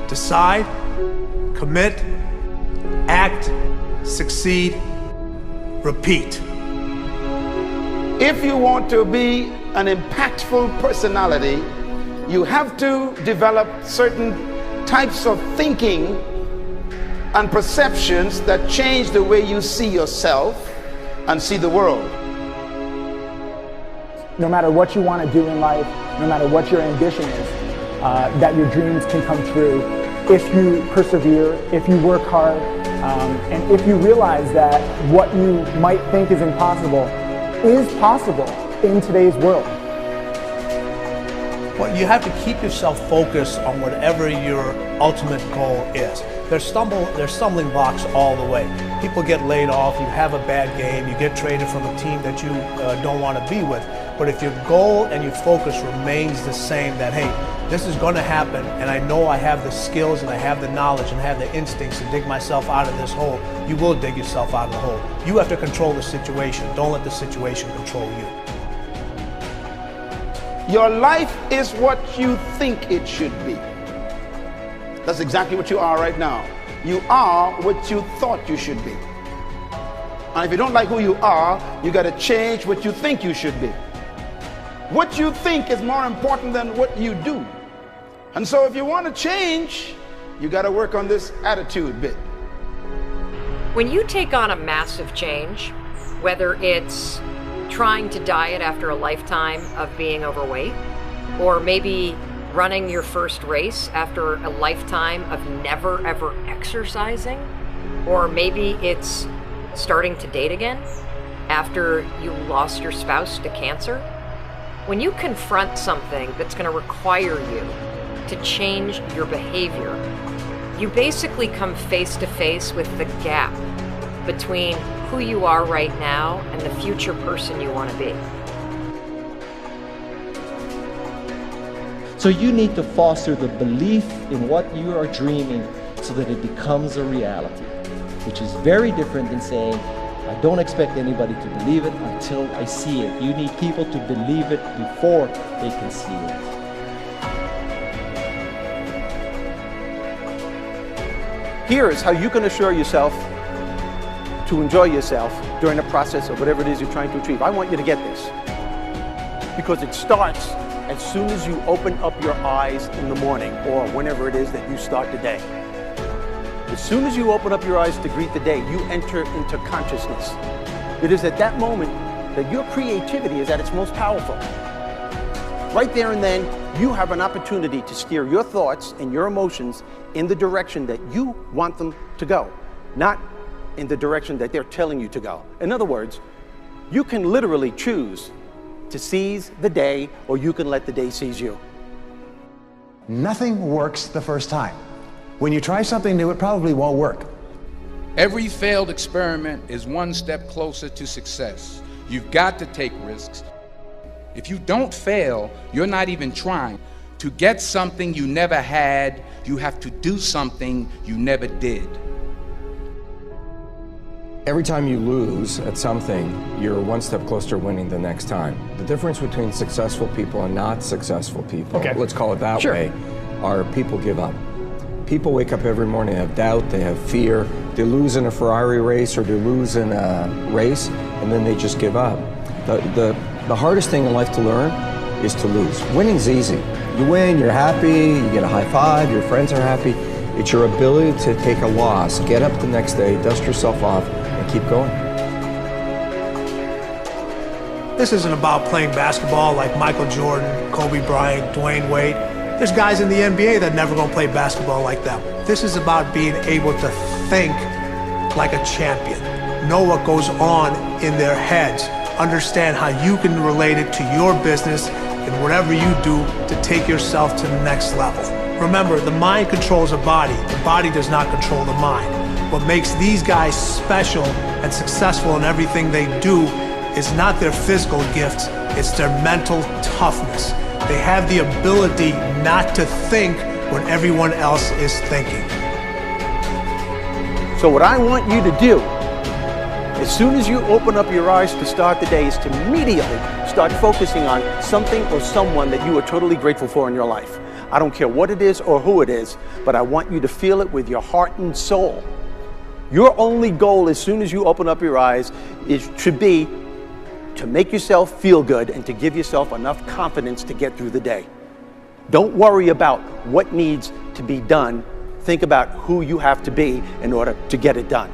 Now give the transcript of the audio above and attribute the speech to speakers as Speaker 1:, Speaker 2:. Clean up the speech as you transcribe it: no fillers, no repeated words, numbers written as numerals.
Speaker 1: Decide, commit, act, succeed, repeat.
Speaker 2: If you want to be an impactful personality, you have to develop certain types of thinking and perceptions that change the way you see yourself and see the world.
Speaker 3: No matter what you want to do in life, no matter what your ambition is, that your dreams can come true if you persevere, if you work hard, and if you realize that what you might think is impossible is possible in today's world.
Speaker 1: Well, you have to keep yourself focused on whatever your ultimate goal is. There's stumbling blocks all the way. People get laid off, you have a bad game, you get traded from a team that you don't want to be with. But if your goal and your focus remains the same, that hey, this is going to happen, and I know I have the skills and I have the knowledge and I have the instincts to dig myself out of this hole, you will dig yourself out of the hole. You have to control the situation. Don't let the situation control you.
Speaker 2: Your life is what you think it should be. That's exactly what you are right now. You are what you thought you should be. And if you don't like who you are, you got to change what you think you should be. What you think is more important than what you do. And so if you want to change, you got to work on this attitude bit.
Speaker 4: When you take on a massive change, whether it's trying to diet after a lifetime of being overweight, or maybe running your first race after a lifetime of never ever exercising, or maybe it's starting to date again after you lost your spouse to cancer. When you confront something that's going to require you to change your behavior, you basically come face to face with the gap between who you are right now and the future person you want to be.
Speaker 5: So you need to foster the belief in what you are dreaming so that it becomes a reality, which is very different than saying, I don't expect anybody to believe it until I see it. You need people to believe it before they can see it.
Speaker 6: Here is how you can assure yourself to enjoy yourself during the process of whatever it is you're trying to achieve. I want you to get this, because it starts as soon as you open up your eyes in the morning or whenever it is that you start the day. As soon as you open up your eyes to greet the day, you enter into consciousness. It is at that moment that your creativity is at its most powerful. Right there and then, you have an opportunity to steer your thoughts and your emotions in the direction that you want them to go, not in the direction that they're telling you to go. In other words, you can literally choose to seize the day, or you can let the day seize you.
Speaker 7: Nothing works the first time. When you try something new, it probably won't work.
Speaker 8: Every failed experiment is one step closer to success. You've got to take risks. If you don't fail, you're not even trying. To get something you never had, you have to do something you never did.
Speaker 9: Every time you lose at something, you're one step closer to winning the next time. The difference between successful people and not successful people, let's call it that way, are people give up. People wake up every morning, they have doubt, they have fear, they lose in a Ferrari race or they lose in a race, and then they just give up. The hardest thing in life to learn is to lose. Winning's easy. You win, you're happy, you get a high five, your friends are happy. It's your ability to take a loss, get up the next day, dust yourself off, and keep going.
Speaker 1: This isn't about playing basketball like Michael Jordan, Kobe Bryant, Dwayne Wade. There's guys in the NBA that never gonna play basketball like them. This is about being able to think like a champion, know what goes on in their heads, understand how you can relate it to your business and whatever you do to take yourself to the next level. Remember, the mind controls the body does not control the mind. What makes these guys special and successful in everything they do is not their physical gifts, it's their mental toughness. They have the ability not to think when everyone else is thinking.
Speaker 6: So what I want you to do, as soon as you open up your eyes to start the day, is to immediately start focusing on something or someone that you are totally grateful for in your life. I don't care what it is or who it is, but I want you to feel it with your heart and soul. Your only goal as soon as you open up your eyes should be to make yourself feel good and to give yourself enough confidence to get through the day. Don't worry about what needs to be done. Think about who you have to be in order to get it done.